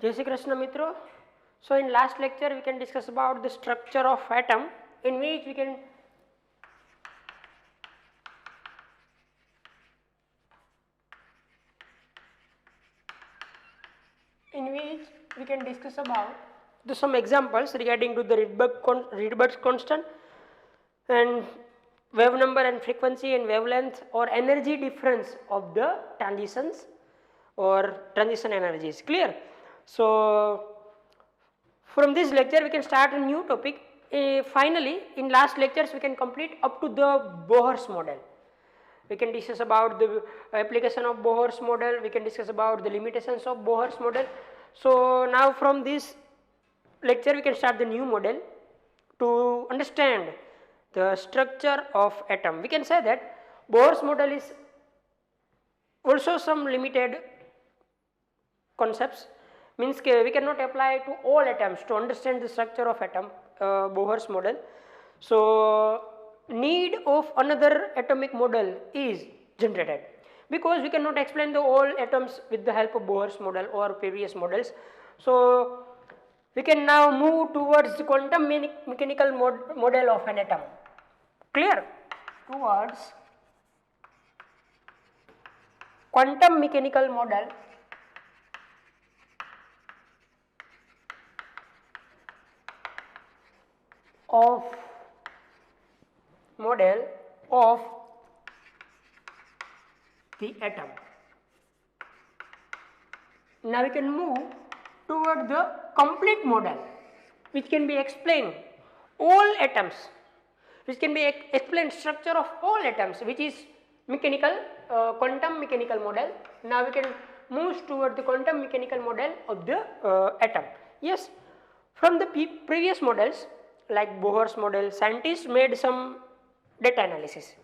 Jai Shri Krishna Mitro. So in last lecture we can discuss about the structure of atom, in which we can discuss about some examples regarding to the Rydberg's constant and wave number and frequency and wavelength or energy difference of the transitions or transition energies. Clear? So from this lecture we can start a new topic. Finally, in last lectures we can complete up to the Bohr's model. We can discuss about the application of Bohr's model, we can discuss about the limitations of Bohr's model. So now from this lecture we can start the new model to understand the structure of atom. We can say that Bohr's model is also some limited concepts, means we cannot apply to all atoms to understand the structure of atom, Bohr's model. So need of another atomic model is generated, because we cannot explain the all atoms with the help of Bohr's model or previous models. So we can now move towards the quantum mechanical model of an atom. Clear? Towards quantum mechanical model of the atom. Now we can move toward the complete model, which can be explained all atoms, which can be explained structure of all atoms, which is mechanical, quantum mechanical model. Now we can move toward the quantum mechanical model of the atom. Yes, from the previous models like Bohr's model, scientists made some data analysis.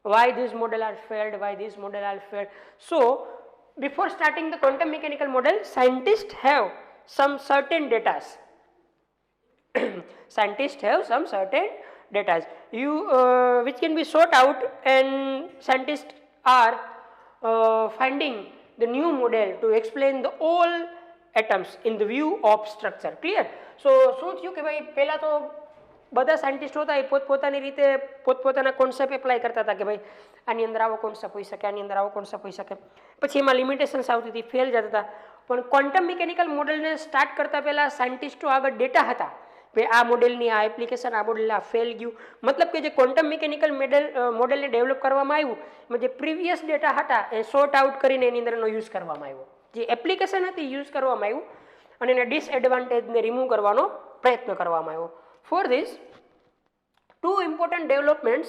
Why this model are failed, why this model are failed. So before starting the quantum mechanical model, scientists have some certain data. Scientists have some certain data which can be sought out, and scientists are finding the new model to explain the all atoms in the view of structure. Clear? So શું થયું કે ભાઈ પહેલા તો બધા scientist હતા એ પોતપોતાની રીતે પોતપોતાના કોન્સેપ્ટ એપ્લાય કરતા હતા કે ભાઈ આની અંદર આવો કોન્સેપ્ટ હોઈ શકે, આની અંદર આવો કોન્સેપ્ટ હોઈ શકે, પછી એમાં લિમિટેશન્સ આવતી હતી, ફેલ જતા હતા. પણ ક્વોન્ટમ મિકેનિકલ મોડેલને સ્ટાર્ટ કરતા પહેલાં સાયન્ટિસ્ટો આગળ ડેટા હતા ભાઈ આ મોડેલની આ એપ્લિકેશન, આ મોડેલ આ ફેલ ગયું. મતલબ કે જે ક્વોન્ટમ મિકેનિકલ મોડેલને ડેવલપ કરવામાં આવ્યું એમાં જે પ્રીવિયસ ડેટા હતા એ સોર્ટ આઉટ કરીને એની અંદર એનો યુઝ કરવામાં આવ્યો. જે એપ્લિકેશન હતી યુઝ કરવામાં આવ્યું અને એના ડિસએડવાન્ટેજને રિમૂવ કરવાનો પ્રયત્ન કરવામાં આવ્યો. For this, two important developments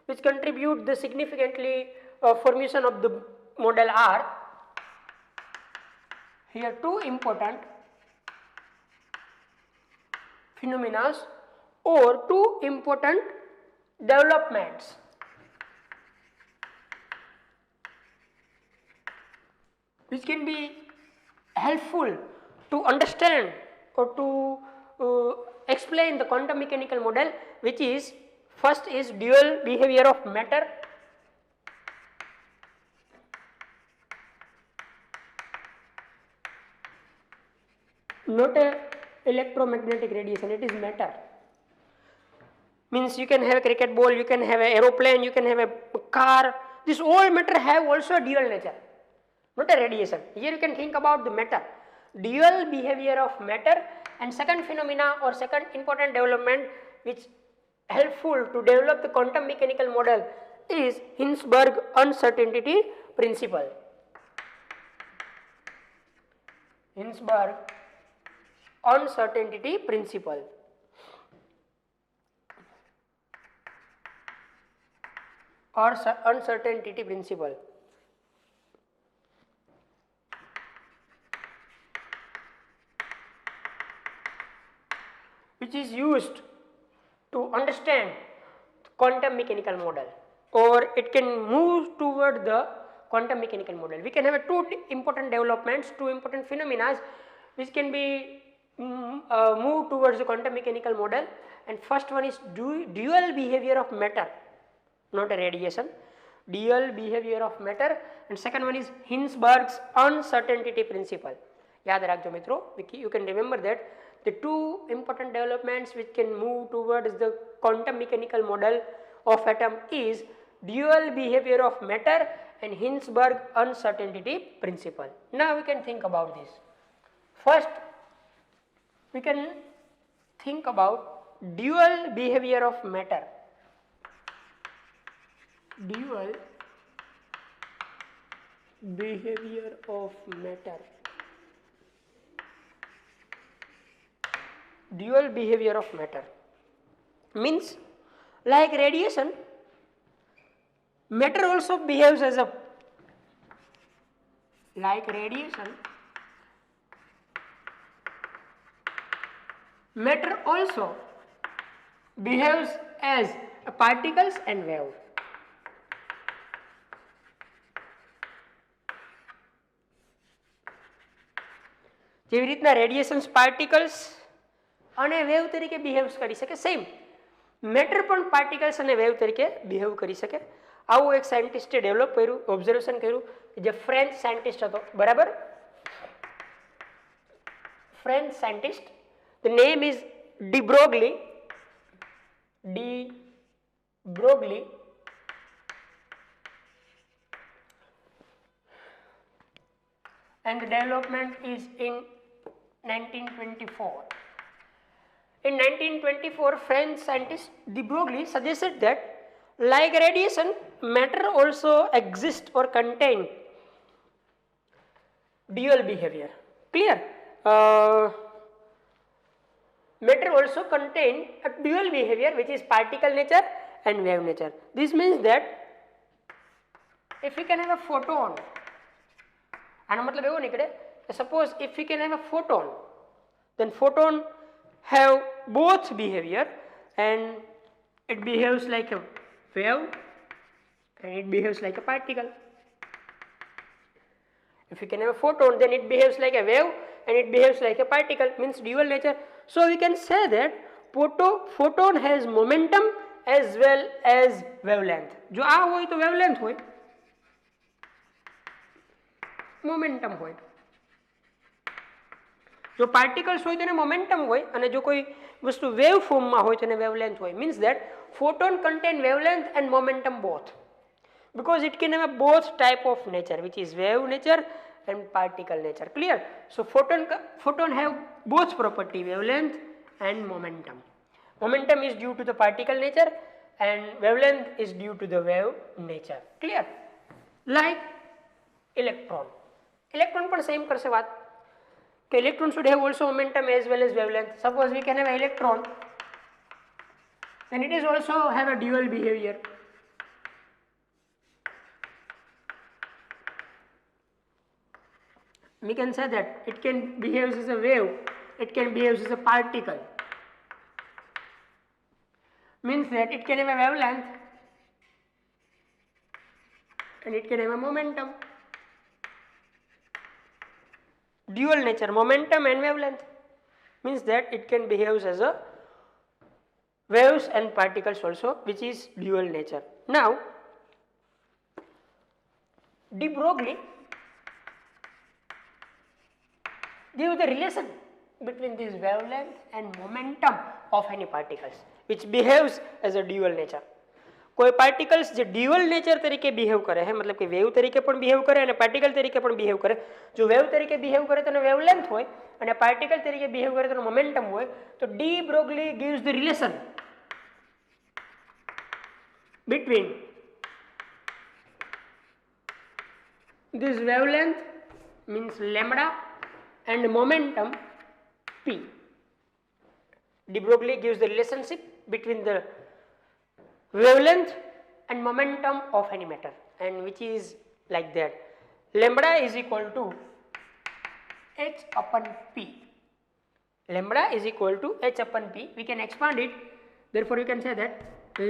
which contribute the significantly formation of the model are here. Two important phenomena or two important developments which can be helpful to understand or to explain the quantum mechanical model, which is first is dual behavior of matter, not a electromagnetic radiation, it is matter. Means you can have a cricket ball, you can have an aeroplane, you can have a car, this all matter have also dual nature, not a radiation. Here you can think about the matter, dual behavior of matter. And second phenomena or second important development which helpful to develop the quantum mechanical model is Hinsberg uncertainty principle. Hinsberg uncertainty principle. Or uncertainty principle. Which is used to understand quantum mechanical model, or it can move toward the quantum mechanical model. We can have two important developments, two important phenomena which can be moved towards the quantum mechanical model. And first one is dual behavior of matter, not a radiation, dual behavior of matter. And second one is Hinsberg's uncertainty principle. याद રાખજો મિત્રો, you can remember that the two important developments which can move towards the quantum mechanical model of atom is dual behavior of matter and Hinsberg uncertainty principle. Now we can think about this. First we can think about dual behavior of matter. Dual behavior of matter. Dual behavior of matter means, like radiation, matter also behaves as a, like radiation, matter also behaves as particles and wave. જેવી રીતના રેડિયેશન્સ particles અને wave તરીકે behave કરી શકે, same matter પણ particles અને wave તરીકે behave કરી શકે. આવું એક સાયન્ટિસ્ટે ડેવલપ કર્યું, ઓબ્ઝર્વેશન કર્યું, જે ફ્રેન્ચ સાયન્ટિસ્ટ હતો, બરાબર, French scientist. The name is de Broglie. And the development is in 1924. In 1924, French scientist de Broglie suggested that, like radiation, matter also exists or contain dual behavior. Clear? Matter also contain a dual behavior, which is particle nature and wave nature. This means that if we can have a photon, આનો મતલબ એવો નીકળે કે suppose if V can have a photon, then photon have both behavior and it behaves like a wave and it behaves like a particle. If we can have a photon, then it behaves like a wave and it behaves like a particle, means dual nature. So we can say that photon has momentum as well as wavelength. જો આ હોય તો wavelength હોય, momentum હોય. જો particles હોય તો એને મોમેન્ટમ હોય, અને જો કોઈ વસ્તુ વેવ ફોર્મમાં હોય તો એને વેવલેન્થ હોય. Means that photon contain wavelength and momentum both, because it can have both type of nature, which is wave nature and particle nature. Clear? So photon have both property, wavelength and momentum. Momentum is due to the particle nature and wavelength is due to the wave nature. Clear? Like electron. Electron પણ same કરશે વાત કે electron should have also momentum as well as wavelength. Suppose we can have an electron, then it is also have a dual behavior. We can say that it can behave as a wave, it can behave as a particle. Means that it can have a wavelength and it can have a momentum. Dual nature, momentum and wavelength, means that it can behave as a waves and particles also, which is dual nature. Now de Broglie give the relation between this wavelength and momentum of any particles, which behaves as a dual nature. કોઈ particles જે dual nature તરીકે behave કરે છે, મતલબ કે wave તરીકે પણ behave કરે અને પાર્ટિકલ તરીકે પણ બિહેવ કરે. જો વેવ તરીકે બિહેવ કરે તો વેવલેન્થ હોય અને પાર્ટિકલ તરીકે બિહેવ કરે તો મોમેન્ટમ હોય. તો de Broglie gives the relation between this wavelength, means lambda, and momentum p. De Broglie gives the relationship between the wavelength and momentum of any matter, and which is like that. Lambda is equal to h upon p. Lambda is equal to h upon p. We can expand it. Therefore, you can say that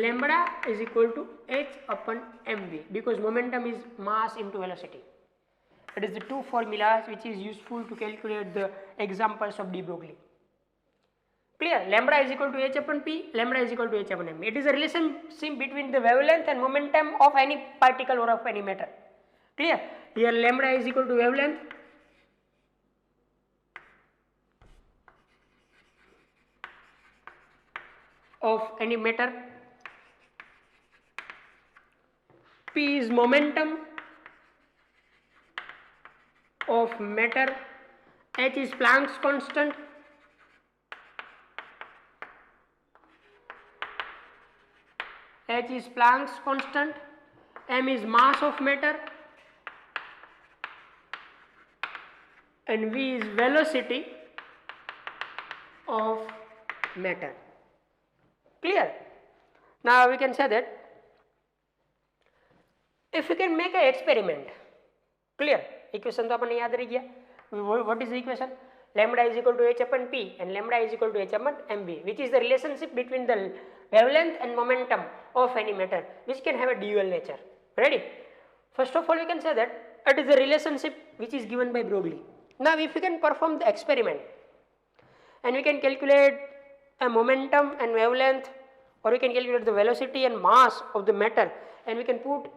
lambda is equal to h upon mv, because momentum is mass into velocity. It is the two formulas which is useful to calculate the examples of de Broglie. Clear? Lambda is equal to h upon p, lambda is equal to h upon m. It is a relationship between the wavelength and momentum of any particle or of any matter. Clear? Here lambda is equal to wavelength of any matter. P is momentum of matter. H is Planck's constant. H is Planck's constant. M is mass of matter. And V is velocity of matter. Clear? Now we can say that if we can make an experiment, clear? Equation तो अपन याद रह गया. What is the equation? Lambda is equal to h upon p and lambda is equal to h upon mv, which is the relationship between the wavelength and momentum of any matter, which can have a dual nature. Ready? First of all, we can say that it is the relationship which is given by Broglie. Now, if we can perform the experiment and we can calculate a momentum and wavelength, or we can calculate the velocity and mass of the matter, and we can put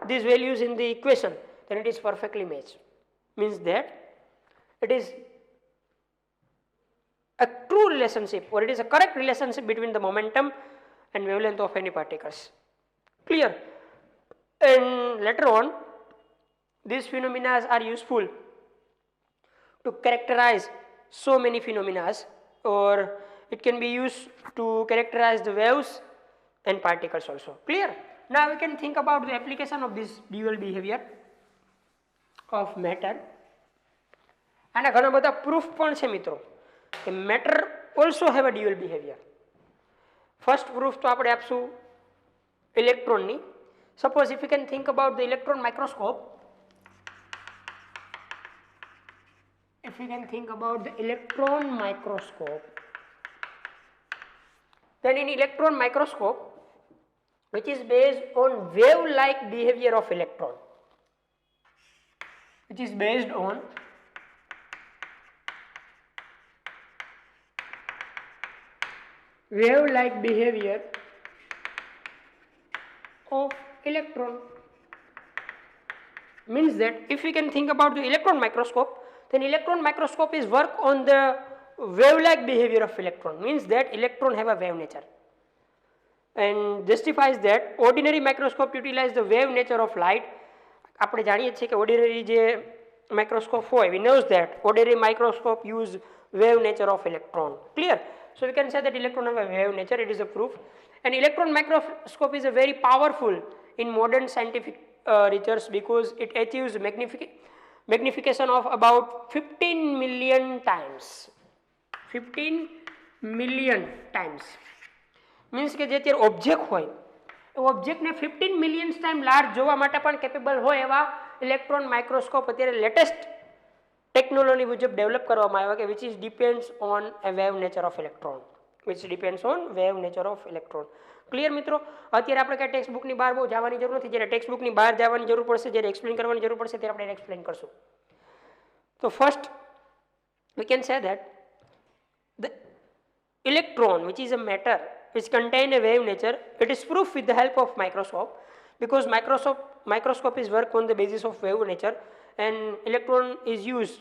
these values in the equation, then it is perfectly matched. Means that it is a true relationship, or it is a correct relationship between the momentum and wavelength of any particles. Clear? And later on, these phenomena are useful to characterize so many phenomena, or it can be used to characterize the waves and particles also. Clear? Now we can think about the application of this dual behavior of matter. આના ઘણા બધા proof પણ છે મિત્રો કે matter also have a dual behavior. First proof તો આપણે આપશું electron ની. Suppose if you can think about the electron microscope, if we can think about the electron microscope, then in electron microscope, which is based on wave-like behavior of electron, which is based on wave-like behavior of electron, means that if we can think about the electron microscope, then electron microscope is work on the wave-like behavior of electron, means that electron have a wave nature, and justifies that ordinary microscope utilize the wave nature of light. આપણે જાણીએ છીએ કે ordinary જે microscope હોય, we knows that ordinary microscope use wave nature of electron. Clear? So we can say that electron have a wave nature. It is a proof. And electron microscope is a very powerful in modern scientific research because it achieves magnification of about 15 million times. 15 million times. Means કે જે અત્યારે object હોય એ ઓબ્જેક્ટને 15 millions time large જોવા માટે પણ capable હોય એવા ઇલેક્ટ્રોન માઇક્રોસ્કોપ અત્યારે લેટેસ્ટ ટેકનોલોજી મુજબ ડેવલપ કરવામાં આવ્યા કે which is depends on a wave nature of electron, which depends on wave nature of electron. Clear મિત્રો? અત્યારે આપણે કાંઈ ટેક્સ્ટ બુકની બહાર બહુ જવાની જરૂર નથી. જ્યારે ટેક્સ્ટ બુકની બહાર જવાની જરૂર પડશે, જ્યારે એક્સપ્લેન કરવાની જરૂર પડશે ત્યારે આપણે એક્સપ્લેન કરશું. તો first we can say that the electron, which is a matter which contain a wave nature, it is proof with the help of microscope, because microscope is work on the basis of wave nature, and electron is used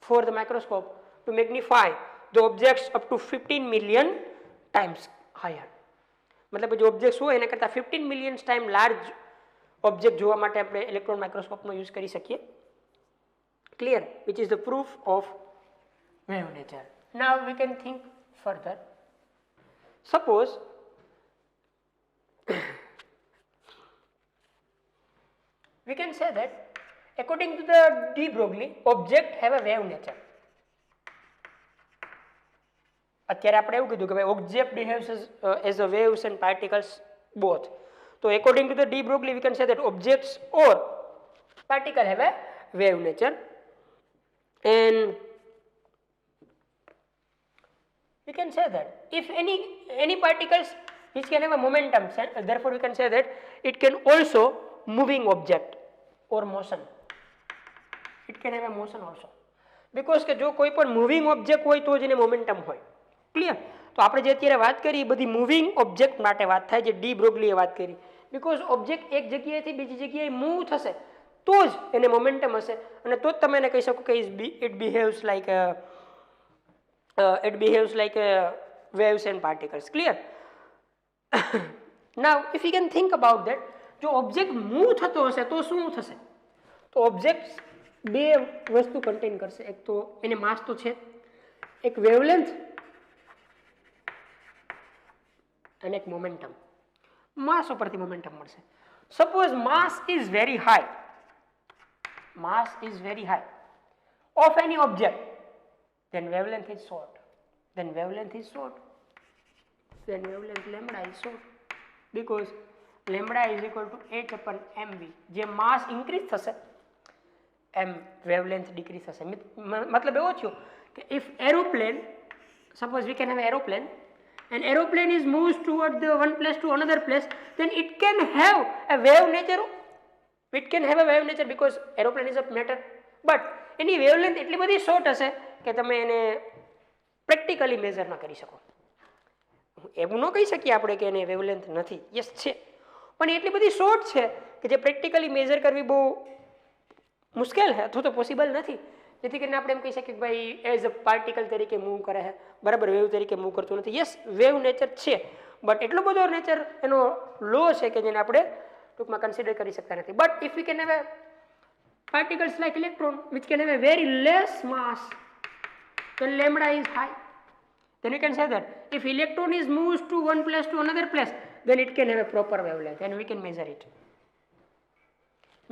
for the microscope to magnify the objects up to 15 million times higher. मतलब जो objects હોય એના કરતા 15 million times large object જોવા માટે આપણે electron microscope નો use કરી શકીએ. Clear? Which is the proof of wave nature. Now we can think further. Suppose we can say that according to the de Broglie, object have a wave nature. અત્યારે આપણે એવું કીધું કે ભાઈ object behaves as a waves and particles both. So according to the de Broglie, we can say that objects or particle have a wave nature, and we can say that if any particles which can have a momentum, therefore we can say that it can also moving object or motion. It can have a motion also, because કે જો કોઈ પણ moving object હોય તો જ એને momentum હોય. Clear? તો આપણે જે અત્યારે વાત કરી એ બધી મૂવિંગ ઓબ્જેક્ટ માટે વાત થાય, જે ડી બ્રોગલીએ વાત કરી, બીકોઝ ઓબ્જેક્ટ એક જગ્યાએથી બીજી જગ્યાએ મૂવ થશે તો જ એને મોમેન્ટમ હશે, અને તો જ તમે એને કહી શકો કે it બિહેવ્સ like waves and particles. Clear? Now if you can think about that, જો ઓબ્જેક્ટ મૂવ થતો હશે તો શું થશે? તો ઓબ્જેક્ટ બે વસ્તુ કન્ટેન કરશે, એક તો એને માસ તો છે, એક વેવલેન્થ અને એક મોમેન્ટમ. માસ ઉપરથી મોમેન્ટમ મળશે. Suppose mass is very high, mass is very high of any object, then wavelength is short, then wavelength is short, then wavelength lambda is short, because lambda is equal to h upon mv. જે mass increase થશે એમ wavelength decrease થશે. મતલબ એવો થયો કે if aeroplane, suppose we can have an aeroplane, and aeroplane is moves toward the one place to another place, then it can have a wave nature. It can have a wave nature because aeroplane is a matter, but any wavelength એટલી બધી short હશે કે તમે એને practically measure ન કરી શકો. એવું ન કહી શકીએ આપણે કે એને વેવલેન્થ નથી, યસ છે, પણ એટલી બધી શોર્ટ છે કે જે પ્રેક્ટિકલી મેઝર કરવી બહુ મુશ્કેલ છે અથવા તો પોસિબલ નથી. જેથી કરીને આપણે એમ કહી શકીએ કે ભાઈ એઝ અ પાર્ટિકલ તરીકે મૂવ કરે છે, બરાબર વેવ તરીકે મૂવ કરતું નથી. યસ, વેવ નેચર છે, બટ એટલો બધો નેચર એનો લો છે કે જેને આપણે ટૂંકમાં કન્સિડર કરી શકતા નથી. But if V can have particles like electron which can have a very less mass, then lambda is high, then you can say that if electron is moves to one place to another place, then it can have a proper wavelength and we can measure it.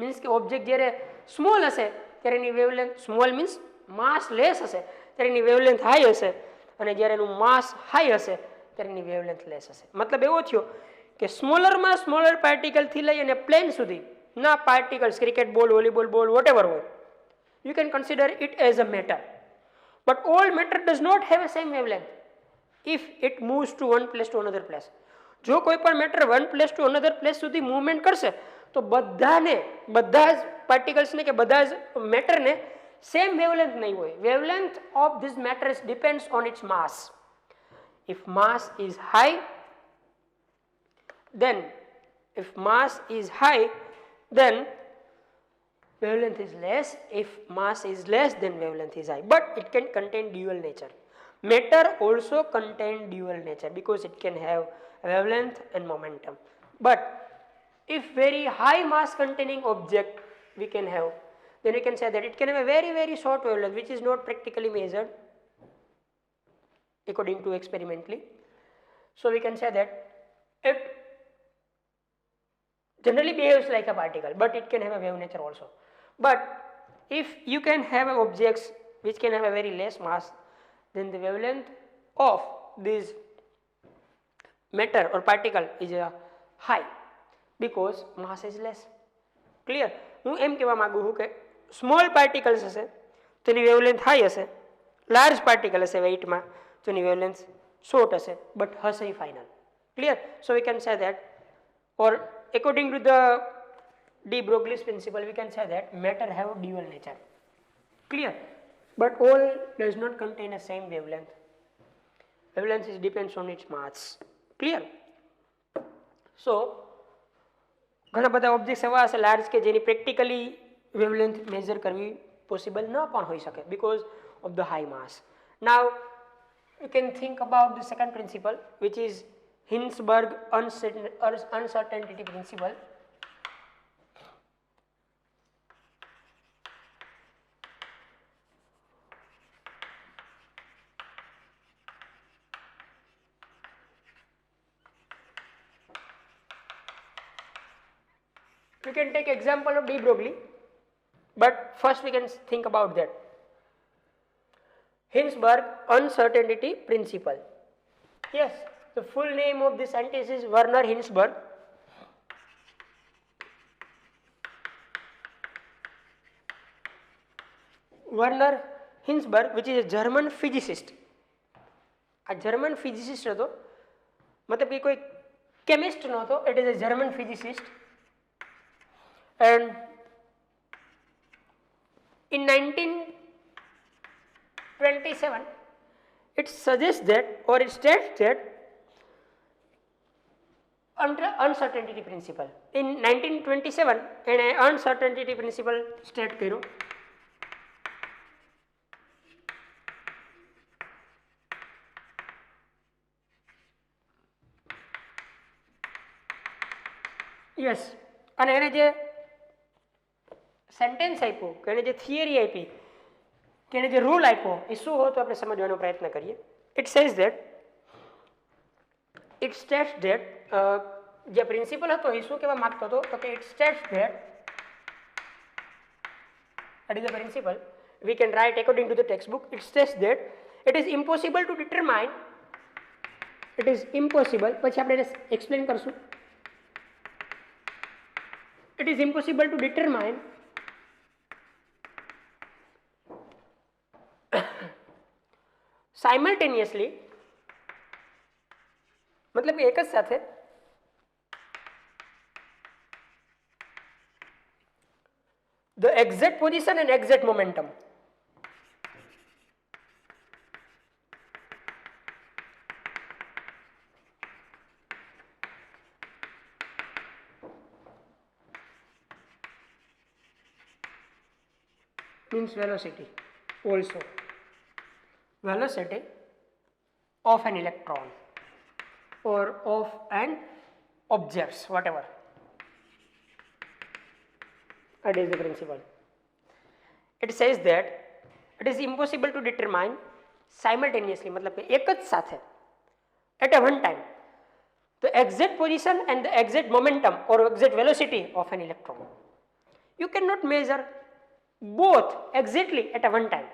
Means કે object જ્યારે small હશે ત્યારે એની wavelength, small means માસ less હશે ત્યારે એની wavelength high હશે, અને જ્યારે એનું માસ હાઈ હશે ત્યારે એની વેવલેન્થ લેસ હશે. મતલબ એવો થયો કે સ્મોલરમાં સ્મોલર પાર્ટિકલથી લઈ અને પ્લેન સુધી ના પાર્ટિકલ્સ, ક્રિકેટ બોલ, વોલીબોલ બોલ, વોટેવર હોય, you can consider it as a matter, but all matter does not have a same wavelength if it moves to one place to another place. જો કોઈ પણ matter one place to another place સુધી movement કરશે તો બધાને, બધા જ પાર્ટિકલ્સને કે બધા જ મેટરને સેમ વેવલેન્થ નહીં હોય. Wavelength of this matters depends on it's mass. If mass is high, then if mass is high, then wavelength is less. If mass is less, then wavelength is high. But it can contain dual nature. Matter also contain dual nature because it can have wavelength and momentum. But if very high mass containing object we can have, then we can say that it can have a very very short wavelength which is not practically measured according to experimentally. So we can say that it generally behaves like a particle, but it can have a wave nature also. But if you can have objects which can have a very less mass, then the wavelength of this matter or particle is high because mass is less. Clear? હું એમ કહેવા માંગુ છું કે small particles હશે તો એની wavelength high હશે, large particle હશે વેઇટમાં તો એની વેવલેન્થ શોર્ટ હશે, બટ હશે final. Clear? So we can say that, or according to the de Broglie's principle, we can say that matter have dual nature. Clear? But all does not contain the same wavelength. Wavelength is depends on its mass. Clear? So ઘણા બધા objects એવા હશે large કે જેની practically wavelength measure કરવી possible ન પણ હોઈ શકે because of the high mass. Now you can think about the second principle, which is Hinsberg uncertainty principle. We can take example of de Broglie, but first we can think about that. Hinsberg uncertainty principle. Yes, the full name of this scientist is Werner Hinsberg. Werner Hinsberg, which is a German physicist. A German physicist હતો, मतलब कि कोई chemist न હતો, it is a German physicist. And in 1927 it suggests that, or it states that under uncertainty principle. In 1927 an uncertainty principle state કર્યો. Yes, અને એને જે સેન્ટેન્સ આપ્યું કે એને જે થિયરી આપી કે એને જે રૂલ આપ્યો એ શું હોય તો આપણે સમજવાનો પ્રયત્ન કરીએ. It says that it states that જે પ્રિન્સિપલ હતો એ શું કહેવા માંગતો હતો તો કે it states that that is the principle we can write according to the textbook. It states that it is impossible to determine, it is impossible, પછી આપણે એને એક્સપ્લેન કરશું. It is impossible to determine simultaneously, मतलब એક જ સાથે the exact position and exact momentum. Means velocity also. Velocity of an electron or of an objects, whatever. That is the principle. It says that it is impossible to determine simultaneously, मतलब एक ज साथे at a one time the exact position and the exact momentum or exact velocity of an electron. You cannot measure both exactly at a one time.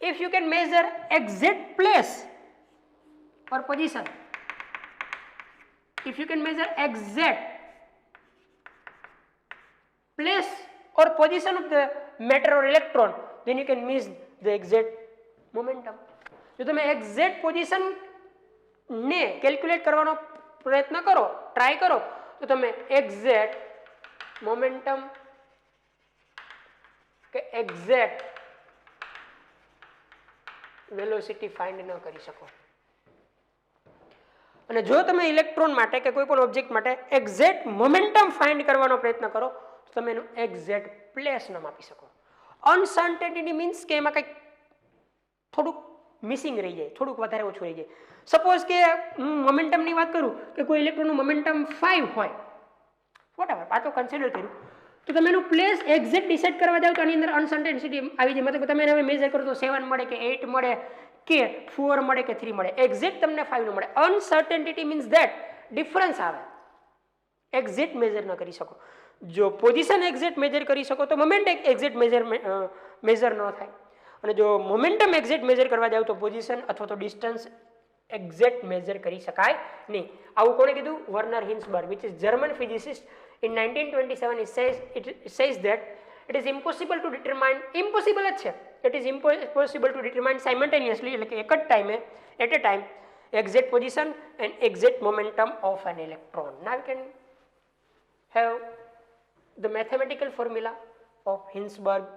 If you can measure exact place or position, if you can measure exact place or position of the matter or electron, then you can measure the exact momentum. જો તમે exact position ને calculate કરવાનો પ્રયત્ન કરો, try કરો, તો તમે exact momentum કે exact velocity find ન કરી શકો. અને જો તમે ઇલેક્ટ્રોન માટે કે કોઈ પણ ઓબ્જેક્ટ માટે એક્ઝેક્ટ મોમેન્ટમ ફાઇન્ડ કરવાનો પ્રયત્ન કરો તો તમે એનું એક્ઝેક્ટ પ્લેસ ન માપી શકો. અનસર્ટેનિટી મીન્સ કે એમાં કંઈક થોડુંક મિસિંગ રહી જાય, થોડુંક વધારે ઓછું રહી જાય. સપોઝ કે હું મોમેન્ટમની વાત કરું કે કોઈ ઇલેક્ટ્રોનનું મોમેન્ટમ 5 હોય, વોટએવર, આ તો કન્સિડર કર્યું, તો તમે એનું પ્લેસ એક્ઝેક્ટ ડિસાઇડ કરવા જાવ તો આની અંદર અનસર્ટેનિટી આવી જાય. મતલબ તમે એને હવે મેજર કરો તો 7 મળે કે 8 મળે કે 4 મળે કે 3 મળે, એક્ઝેક્ટ તમને 5 ન મળે. અનસર્ટેનિટી મીન્સ ધેટ ડિફરન્સ આવે, એક્ઝેક્ટ મેજર ન કરી શકો. જો પોઝિશન એક્ઝેક્ટ મેજર કરી શકો તો મોમેન્ટ એક્ઝેક્ટ મેજર ન થાય, અને જો મોમેન્ટમ એક્ઝેક્ટ મેજર કરવા જાવ તો પોઝિશન અથવા તો ડિસ્ટન્સ એક્ઝેક્ટ મેજર કરી શકાય નહીં. આવું કોણે કીધું? Werner Heisenberg, which is German physicist. In 1927 it says that it is impossible to determine, impossible જ છે, it is impossible to determine simultaneously, એટલે કે એક જ ટાઈમે at a time exact position and exact momentum of an electron. Now we can have the mathematical formula of Hinsberg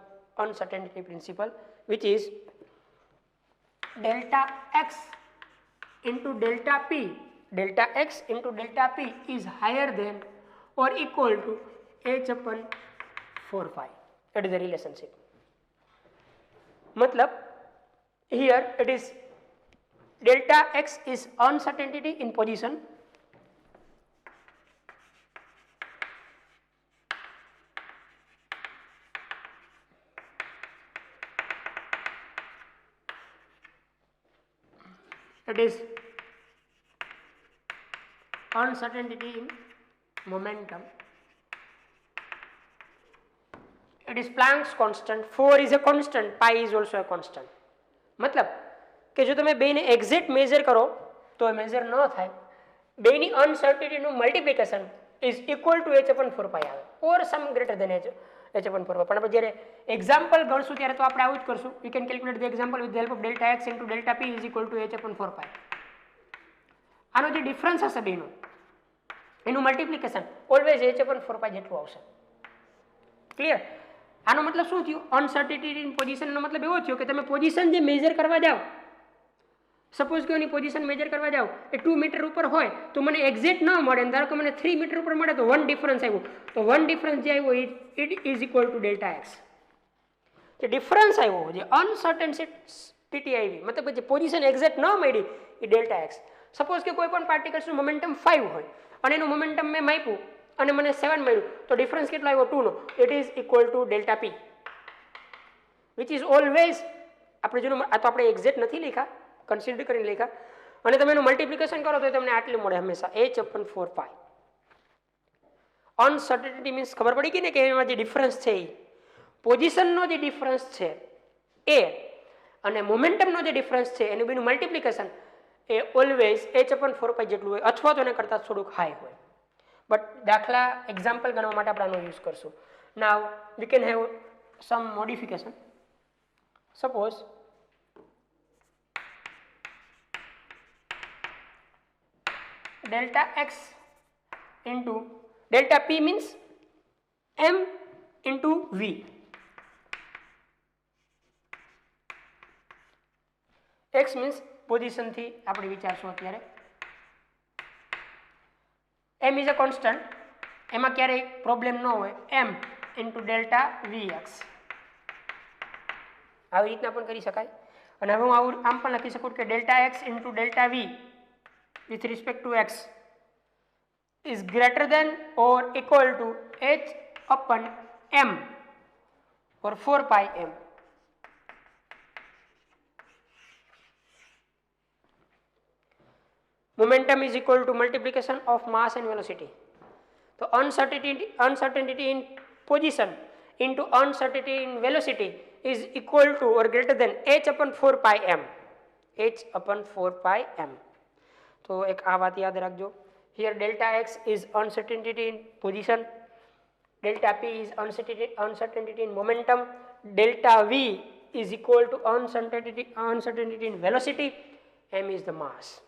uncertainty principle, which is delta x into delta p. Delta x into delta p is higher than or equal to h upon 4 pi. That is the relationship. Matlab here it is delta x is uncertainty in position, it is uncertainty in momentum, it is Planck's constant, 4 is a constant, pi is also a constant. मतलब કે જો તમે બેને exact major કરો તો major ન થાય, બેની અનસર્ટિનિટીનું multiplication is equal to h/4 pi આવે or sum greater than h/4 પાઈ. પણ આપણે જ્યારે એક્ઝામ્પલ ગણશું ત્યારે તો આપણે આવું જ કરશું. You can calculate the example with the help of delta x into delta p is equal to h/4 પાઈ. આનો જે ડિફરન્સ હશે બેનો એનું મલ્ટિપ્લિકેશન ઓલવેઝ h/4 પાઈ જેટલું આવશે. ક્લિયર? આનો મતલબ શું થયું? અનસર્ટિનિટી ઇન પોઝિશનનો મતલબ એવો થયો કે તમે પોઝિશન જે મેજર કરવા જાઓ, સપોઝ કે એની પોઝિશન મેજર કરવા જાઓ એ 2 મીટર ઉપર હોય તો મને એક્ઝેક્ટ ન મળે, ધારો કે મને 3 મીટર ઉપર મળે તો 1 ડિફરન્સ આવ્યો, તો 1 ડિફરન્સ જે આવ્યો it is equal to delta x. જે ડિફરન્સ આવ્યો, જે અનસર્ટેનિટી આવી, મતલબ જે પોઝિશન એક્ઝેક્ટ ન મળી એ ડેલ્ટા એક્સ. સપોઝ કે કોઈ પણ પાર્ટિકલ્સનું મોમેન્ટમ 5 હોય અને એનું મોમેન્ટમ મેં માપ્યું અને મને 7 મળ્યું તો ડિફરન્સ કેટલો આવ્યો 2 નો. It is equal to delta p which is always આપણે જો આ તો આપણે એક્ઝેક્ટ નથી લખ્યા, કન્સિડર કરીને લખ્યા, અને તમે એનું મલ્ટિપ્લિકેશન કરો તો તમને આટલું મળે હંમેશા h/4 પાઈ. અનસર્ટેનિટી મીન્સ ખબર પડી ગઈ ને કે એમાં જે ડિફરન્સ છે એ પોઝિશનનો જે ડિફરન્સ છે એ અને મોમેન્ટમનો જે ડિફરન્સ છે એનું બેનું મલ્ટિપ્લિકેશન એ ઓલવેઝ h/4 પાઈ જેટલું હોય અથવા તો એને કરતાં થોડુંક હાઈ હોય. બટ દાખલા એક્ઝામ્પલ ગણવા માટે આપણે આનો યુઝ કરશું. Now we can have some modification. Suppose delta x into delta p means m into v. x means position થી આપણે વિચારશું અત્યારે. m is a constant, એમાં ક્યારેય પ્રોબ્લેમ ન હોય. m into delta vx આવી રીતના પણ કરી શકાય. અને હવે હું આમ પણ લખી શકું કે delta x into delta v with respect to x is greater than or equal to h upon m or 4 pi m. Momentum is equal to multiplication of mass and velocity. So uncertainty in position into uncertainty in velocity is equal to or greater than h upon 4 pi m. h upon 4 pi m. तो एक आ बात याद रखो. Here delta x is uncertainty in position, delta p is uncertainty in momentum, delta v is equal to uncertainty in velocity, m is the mass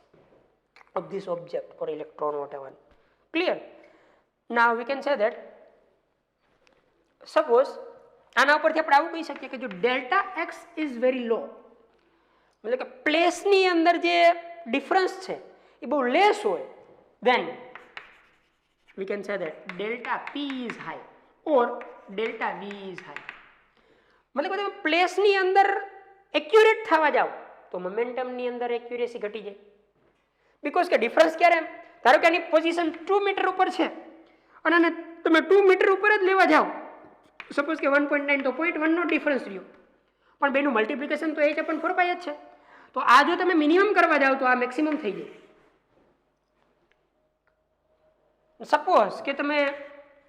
of this object or electron, whatever. Clear? Now we can say that suppose આના ઉપરથી આપણે આવું કહી શકીએ કે જો delta x is very low, मतलब કે પ્લેસની અંદર જે ડિફરન્સ છે એ બહુ લેસ હોય, then we can say that delta p is high or delta v is high. मतलब કે તમે પ્લેસની અંદર એક્યુરેટ થવા જાઓ તો મોમેન્ટમની અંદર એક્યુરેસી ઘટી જાય. બીકોઝ કે ડિફરન્સ ક્યારે, ધારો કે આની પોઝિશન 2 મીટર ઉપર છે અને તમે 2 મીટર ઉપર જ લેવા જાઓ, સપોઝ કે 1.9 તો 0.1 નો ડિફરન્સ રહ્યો, પણ બેનું મલ્ટિપ્લિકેશન તો h/4 પાઈ જ છે. તો આ જો તમે મિનિમમ કરવા જાઓ તો આ મેક્સિમમ થઈ જાય. સપોઝ કે તમે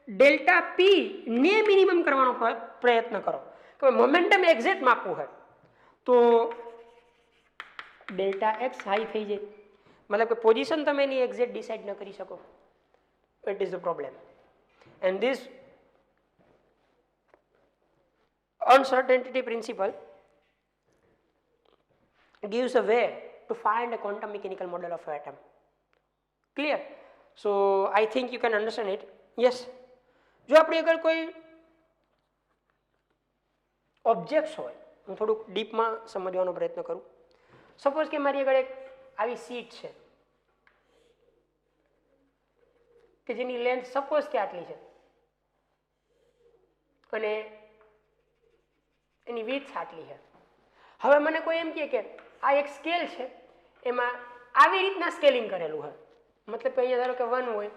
ડેલ્ટા પી ને મિનિમમ કરવાનો પ્રયત્ન કરો કે મોમેન્ટમ એક્ઝેક્ટ માપવું હોય તો ડેલ્ટા એક્સ હાઈ થઈ જાય, मतलब કે પોઝિશન તમે એની એક્ઝેક્ટ ડિસાઇડ ન કરી શકો. It is the problem. And this uncertainty principle gives a way to find a quantum mechanical model of atom. Clear? So I think you can understand it. Yes. જો આપણે અગર કોઈ objects હોય, હું થોડુંક ડીપમાં સમજવાનો પ્રયત્ન કરું. સપોઝ કે મારી આગળ એક આવી સીટ છે કે જેની લેન્થ સપોઝ કે આટલી છે અને એની વિડ્થ આટલી છે. હવે મને કોઈ એમ કહે કે આ એક સ્કેલ છે, એમાં આવી રીતના સ્કેલિંગ કરેલું હોય, મતલબ કે અહીંયા ધારો કે 1 હોય,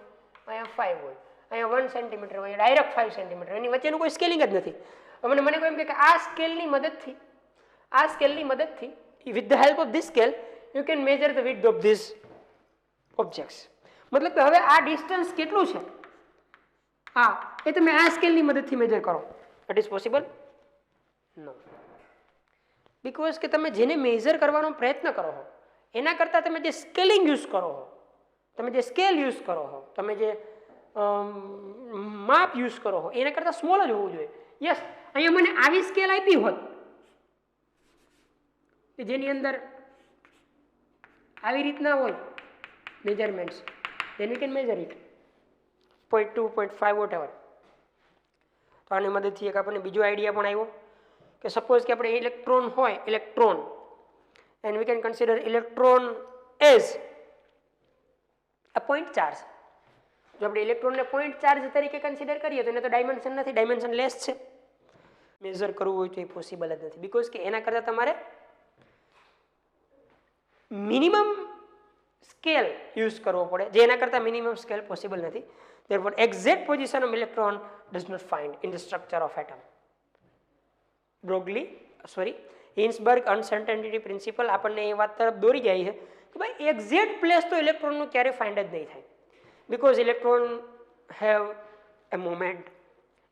અહીંયા 5 હોય, અહીંયા 1 સેન્ટીમીટર હોય, ડાયરેક્ટ 5 સેન્ટીમીટર, એની વચ્ચેનું કોઈ સ્કેલિંગ જ નથી. મને કોઈ એમ કે આ સ્કેલની મદદથી with the help of this scale you can measure the width of these objects. મતલબ કે હવે આ ડિસ્ટન્સ કેટલું છે હા એ તમે આ સ્કેલની મદદથી મેજર કરો. It is possible? No. Because કે તમે જેને મેજર કરવાનો પ્રયત્ન કરો છો એના કરતાં તમે જે સ્કેલિંગ યુઝ કરો છો, તમે જે સ્કેલ યુઝ કરો છો, તમે જે માપ યુઝ કરો છો એના કરતાં સ્મોલ જ હોવું જોઈએ. યસ, અહીંયા મને આવી સ્કેલ આપી હોત કે જેની અંદર આવી રીતના હોય મેજરમેન્ટ્સ, then we can measure it 0.2 0.5 whatever. તો આની મદદથી એક આપણને બીજો આઈડિયા પણ આવ્યો કે સપોઝ કે આપણે ઇલેક્ટ્રોન હોય, electron, and we can consider electron as a point charge. જો આપણે ઇલેક્ટ્રોનને પોઈન્ટ ચાર્જ તરીકે કન્સિડર કરીએ તો એને તો ડાયમેન્શન નથી, ડાયમેન્શન લેસ છે. મેઝર કરવું હોય તો એ પોસિબલ જ નથી, બીકોઝ કે એના કરતાં તમારે મિનિમમ સ્કેલ યુઝ કરવો પડે, જે એના કરતાં મિનિમમ સ્કેલ પોસિબલ નથી. Therefore, exact position of electron does not find in the structure of atom. Heisenberg uncertainty principle આપણને એ વાત તરફ દોરી જાય છે કે ભાઈ એક્ઝેક્ટ પ્લેસ તો ઇલેક્ટ્રોનનું ક્યારે ફાઇન્ડ જ નહીં થાય, because electron have a moment,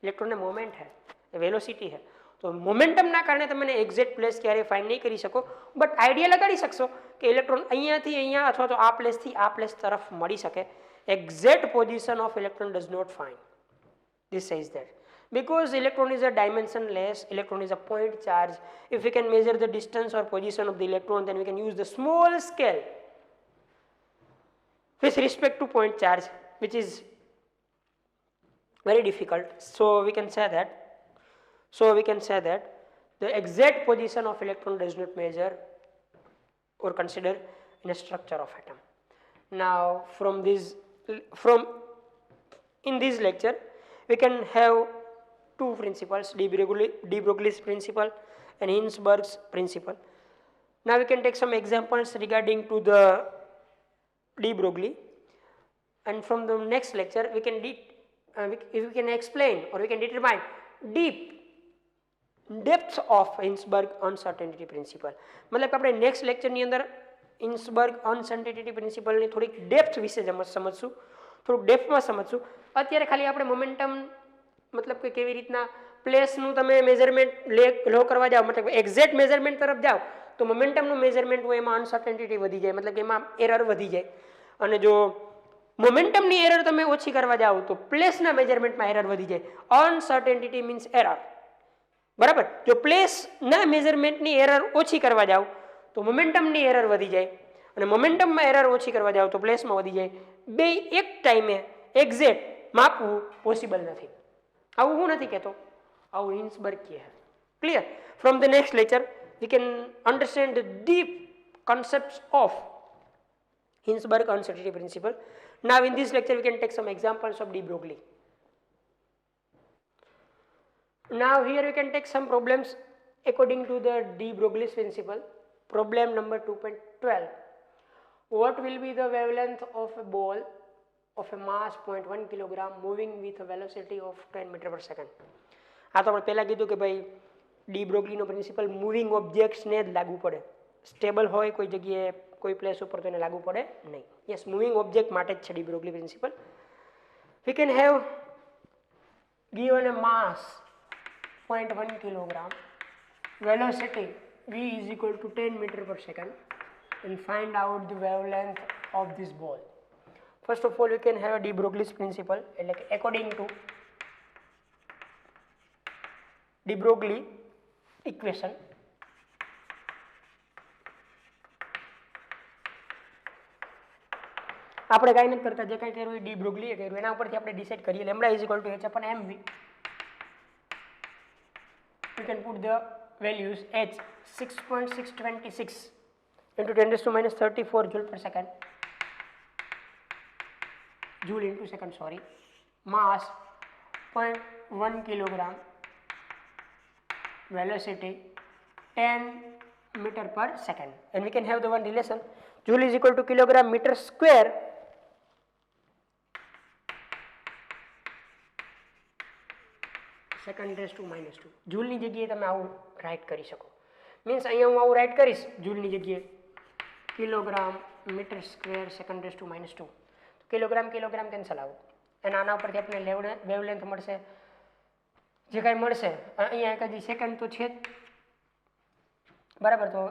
electron ने मोमेंट है, वेलोसिटी है, तो मोमेंटमના કારણે તમે એક્ઝેક્ટ પ્લેસ ક્યારે ફાઇન્ડ નહીં કરી શકો, બટ આઈડિયા લગાડી શકશો કે ઇલેક્ટ્રોન અહીંયાથી અહીંયા અથવા તો આ પ્લેસથી આ પ્લેસ તરફ મળી શકે. Exact position of electron does not find. This says that because electron is a dimensionless, electron is a point charge. If we can measure the distance or position of the electron, then we can use the small scale with respect to point charge, which is very difficult. So we can say that the exact position of electron does not measure or consider in a structure of atom. Now in this lecture we can have two principles, de Broglie's principle and Hinsberg's principle. Now we can take some examples regarding to the de Broglie, and from the next lecture we can explain or we can determine depth of Hinsberg uncertainty principle. मतलब कि આપણે next lecture ની અંદર Hinsberg uncertainty principle ની થોડીક depth વિશે સમજશું, થોડુંક ડેપ્થમાં સમજશું. અત્યારે ખાલી આપણે મોમેન્ટમ મતલબ કે કેવી રીતના પ્લેસનું તમે મેઝરમેન્ટ લો કરવા જાઓ, મતલબ એક્ઝેક્ટ મેઝરમેન્ટ તરફ જાઓ તો મોમેન્ટમનું મેઝરમેન્ટ હોય એમાં અનસર્ટેનિટી વધી જાય, મતલબ કે એમાં એરર વધી જાય. અને જો મોમેન્ટમની એરર તમે ઓછી કરવા જાઓ તો પ્લેસના મેઝરમેન્ટમાં એરર વધી જાય. અનસર્ટેનિટી મીન્સ એરર, બરાબર. જો પ્લેસના મેઝરમેન્ટની એરર ઓછી કરવા જાઓ તો મોમેન્ટમની એરર વધી જાય, અને મોમેન્ટમમાં એરર ઓછી કરવા જાઓ તો પ્લેસમાં વધી જાય. બે એક ટાઈમે એક્ઝેક્ટ માપવું પોસિબલ નથી. આવું હું નથી કહેતો, આવું હિન્સબર્ગ કહે છે. Clear? From the next lecture we can understand the deep concepts of Hinsberg uncertainty principle. Now in this lecture we can take some examples of de Broglie. Now here we can take some problems according to the de Broglie's principle. Problem number 2.12. What will be the wavelength of a ball of a mass 0.1 kilogram moving with a velocity of 10 meter per second? આ તો આપણે પહેલા કીધું કે ભાઈ D બ્રોગ્લીનો principal moving ઓબ્જેક્ટ્સને જ લાગુ પડે, સ્ટેબલ હોય કોઈ જગ્યાએ કોઈ પ્લેસ ઉપર તો એને લાગુ પડે નહીં. યસ, મૂવિંગ ઓબ્જેક્ટ માટે જ છે de Broglie principle. We can have given a mass 0.1 kilogram, velocity v is equal to 10 meter per second, and find out the wavelength of this ball. First of all we can have a de Broglie's principle, like according to de Broglie equation, આપણે કાંઈ નથી કરતા, જે કાંઈ કર્યું એ D બ્રોગ્લીએ કર્યું, એના ઉપરથી આપણે ડિસાઇડ કરીએ. Lambda is equal two h upon mv. We can put the values h 6.626 into 10 raised to minus 34 joule per second, joule into second, sorry. Mass 0.1 kilogram, velocity 10 meter per second, and we can have the one relation, joule is equal to kilogram meter square second raised to minus 2. જૂલની જગ્યાએ તમે આવું right કરી શકો. Means અહીંયા હું આવું right કરીશ જૂલની જગ્યાએ kilogram metre square second raise to minus 2. Kilogram cancel આવું, અને આના ઉપરથી આપણે વેવલેન્થ મળશે, જે કાંઈ મળશે અહીંયા એક હજી સેકન્ડ તો છે જ, બરાબર. તો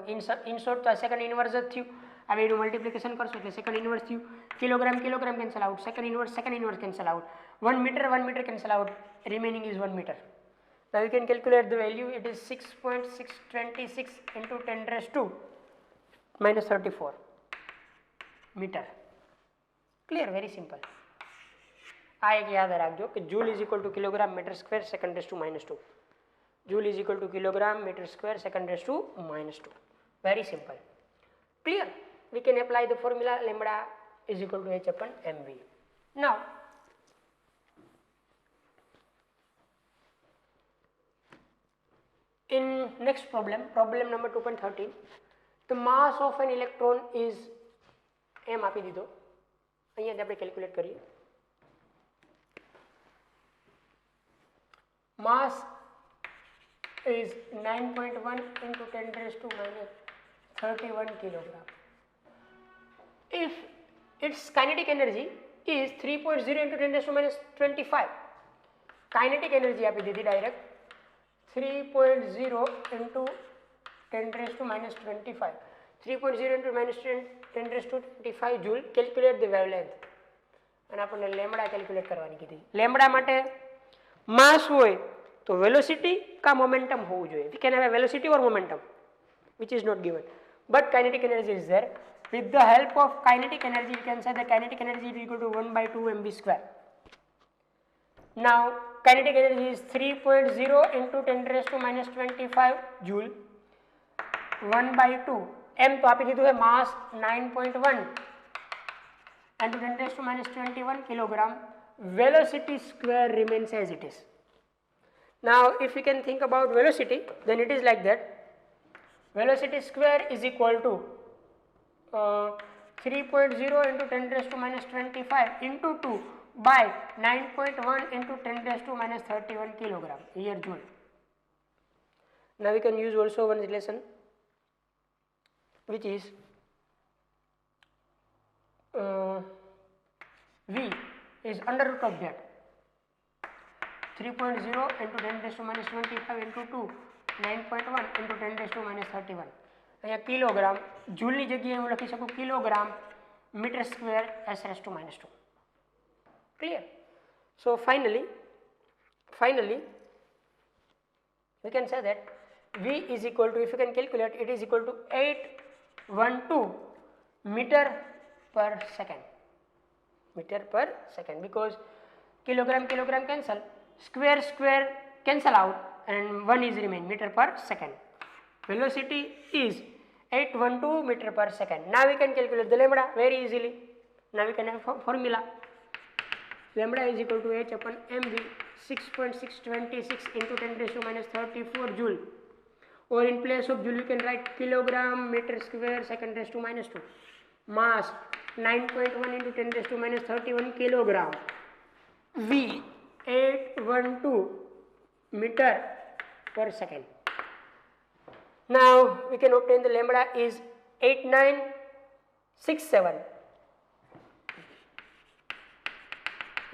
ઇન શોર્ટ તો આ સેકન્ડ ઇન્વર્સ જ થયું. આ બેનું મલ્ટિપ્લિકેશન કરશો એટલે સેકન્ડ ઇન્વર્સ થયું. Kilogram cancel out, second inverse cancel out, 1 meter cancel out, remaining is 1 meter. Now you can calculate the value, it is 6.626 into 10 raised to minus 34 meter. Clear? Very simple. આ એક યાદ રાખજો કે joule is equal to kilogram metre square second raise to minus 2. Joule is equal to kilogram metre square second raise to minus 2. Very simple. Clear? We can apply the formula lambda is equal to h upon mv. Now in next problem number 2.13, the mass of an electron is m આપી દીધો, અહીંયા જ આપણે calculate કરીએ. mass is 9.1 into 10 raised to minus 31 kilogram. If its kinetic energy is 3.0 into 10 raised to minus 25, kinetic energy આપી દીધી direct 3.0 into 10 raised to minus 25, 3.0 into minus 10 raised to 25 joule. Calculate the wavelength. અને આપણને lambda calculate કરવાની કીધી. Lambda માટે માસ હોય તો velocity કા મોમેન્ટમ હોવું જોઈએ. We can have a velocity or momentum which is not given, but kinetic energy is there. With the help of kinetic energy we can say that kinetic energy is equal to 1 by 2 mv square. Now kinetic energy is 3.0 into 10 raised to minus 25 joule. 1 by 2 m तो आपी दीधुं है mass 9.1 and to 10 raised to minus 21 kilogram. Velocity square remains as it is. Now if we can think about velocity, then it is like that. Velocity square is equal to 3.0 into 10 raised to minus 25 into 2 by 9.1 into 10 raised to minus 31 kilogram here joule. Now we can use also one relation which is V is under root of that 3.0 into 10 raised to minus 25 into 2 9.1 into 10 raised to minus 31. અહીંયા kilogram જૂલની જગ્યાએ હું લખી શકું kilogram metre square s raised to minus 2. Clear? So finally we can say that V is equal to, if you can calculate, it is equal to 812 meter per second. Meter per second, because kilogram cancel, square cancel out, and 1 is remain, meter per second. Velocity is 812 meter per second. Now we can calculate the lambda very easily. Now we can have formula. Lambda is equal to h upon mv 6.626 into 10 raised to minus 34 joule, or in place of joule you can write kilogram meter square second raised to minus 2. Mass 9.1 into 10 raised to minus 31 kilogram. V 812 meter per second. Now we can obtain the lambda is 8967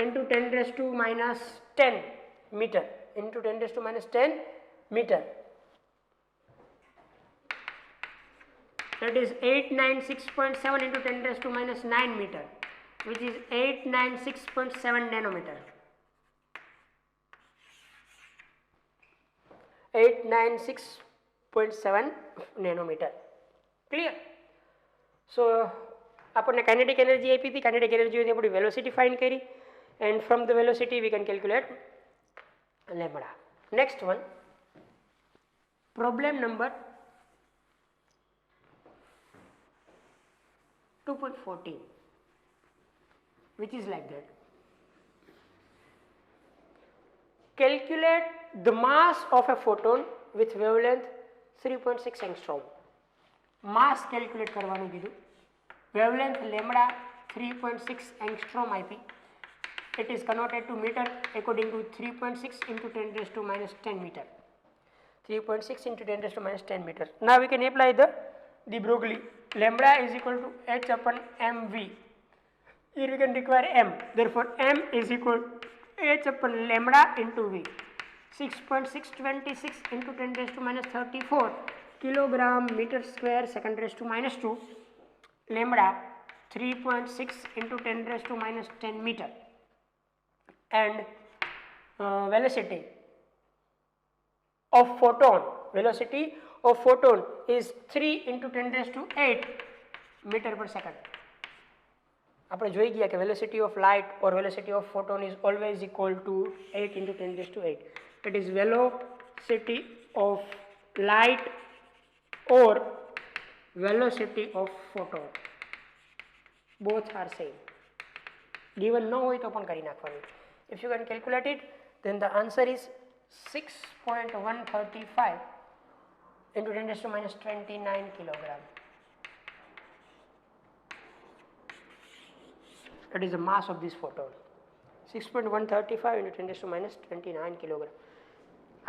into 10 raised to minus 10 meter into 10 raised to minus 10 meter. That is 896.7 into 10 raised to minus 9 meter, which is 896.7 nanometer. 896.7 nanometer. Clear? So આપણને kinetic energy આપી હતી, kinetic energy હોય આપણી velocity find કરી, and from the velocity we can calculate lambda. Next one, problem number 2.14, which is like that. Calculate the mass of a photon with wavelength 3.6 angstrom. Mass calculate કરવાનું કીધું. Wavelength lambda 3.6 angstrom IP. It is converted to meter according to 3.6 into 10 raised to minus 10 meter. 3.6 into 10 raised to minus 10 meter. Now we can apply the de Broglie. Lambda is equal to h upon mv. Here we can require m. Therefore m is equal to h upon lambda into v. 6.626 into 10 raised to minus 34 kilogram meter square second raised to minus 2. Lambda 3.6 into 10 raised to minus 10 meter. And velocity of photon is 3 into 10 raised to 8 meter per second. આપણે જોઈ ગયા કે velocity of light or velocity of photon is always equal to 8 into 10 raised to 8. It is velocity of light or velocity of photon. Both are same. Given no હોય તો પણ કરી નાખવાનું. If you can calculate it, then the answer is 6.135 into 10 raised to minus 29 kilogram. That is the mass of this photon. 6.135 into 10 raised to minus 29 kilogram.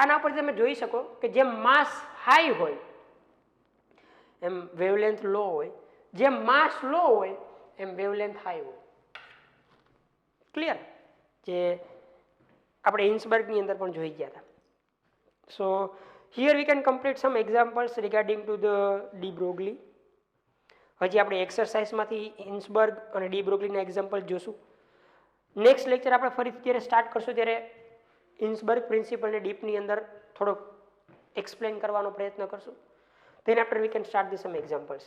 આના પર તમે જોઈ શકો કે જેમ માસ હાઈ હોય એમ વેવલેન્થ લો હોય, જેમ માસ લો હોય એમ વેવલેન્થ હાઈ હોય. ક્લિયર? જે આપણે હિન્સબર્ગની અંદર પણ જોઈ ગયા હતા. So here we can complete some examples regarding to the de Broglie. હજી આપણે એક્સરસાઇઝમાંથી હિન્સબર્ગ અને ડી બ્રોગલીના એક્ઝામ્પલ જોશું. નેક્સ્ટ લેક્ચર આપણે ફરીથી જ્યારે સ્ટાર્ટ કરશું ત્યારે હિન્સબર્ગ પ્રિન્સિપલને ડીપની અંદર થોડોક એક્સપ્લેન કરવાનો પ્રયત્ન કરશું. then after we can start with some examples.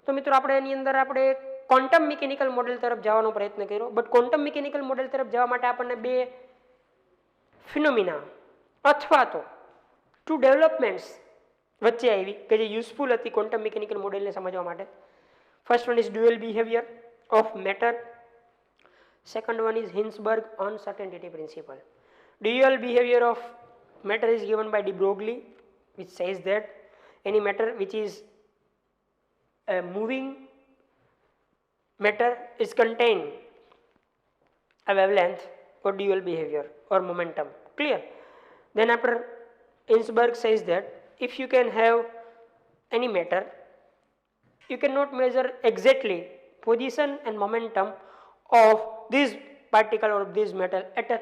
તો મિત્રો આપણે એની અંદર આપણે ક્વોન્ટમ મિકેનિકલ મોડેલ તરફ જવાનો પ્રયત્ન કર્યો. બટ ક્વોન્ટમ મિકેનિકલ મોડેલ તરફ જવા માટે આપણને બે ફિનોમિના અથવા તો ટુ ડેવલપમેન્ટ્સ વચ્ચે આવી કે જે યુઝફુલ હતી ક્વોન્ટમ મિકેનિકલ મોડેલને સમજવા માટે. First one is dual behaviour of matter. Second one is Heisenberg uncertainty principle. Dual behavior of matter is given by de Broglie, which says that any matter which is a moving matter is contained a wavelength or dual behavior or momentum. Clear? Then after Hinsberg says that if you can have any matter, you cannot measure exactly position and momentum of this particle or this metal at a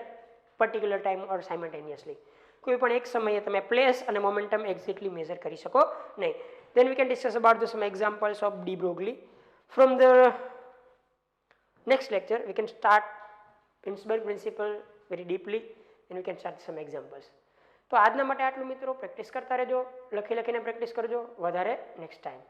particular time or simultaneously. કોઈ પણ એક સમયે તમે place અને momentum exactly measure કરી શકો નહીં. Then we can discuss about some examples of de Broglie. From the next lecture we can start Hinsberg principle very deeply and we can start some examples. તો આજના માટે આટલું મિત્રો. Practice કરતા રહેજો, લખીને પ્રેક્ટિસ કરજો વધારે નેક્સ્ટ ટાઈમ.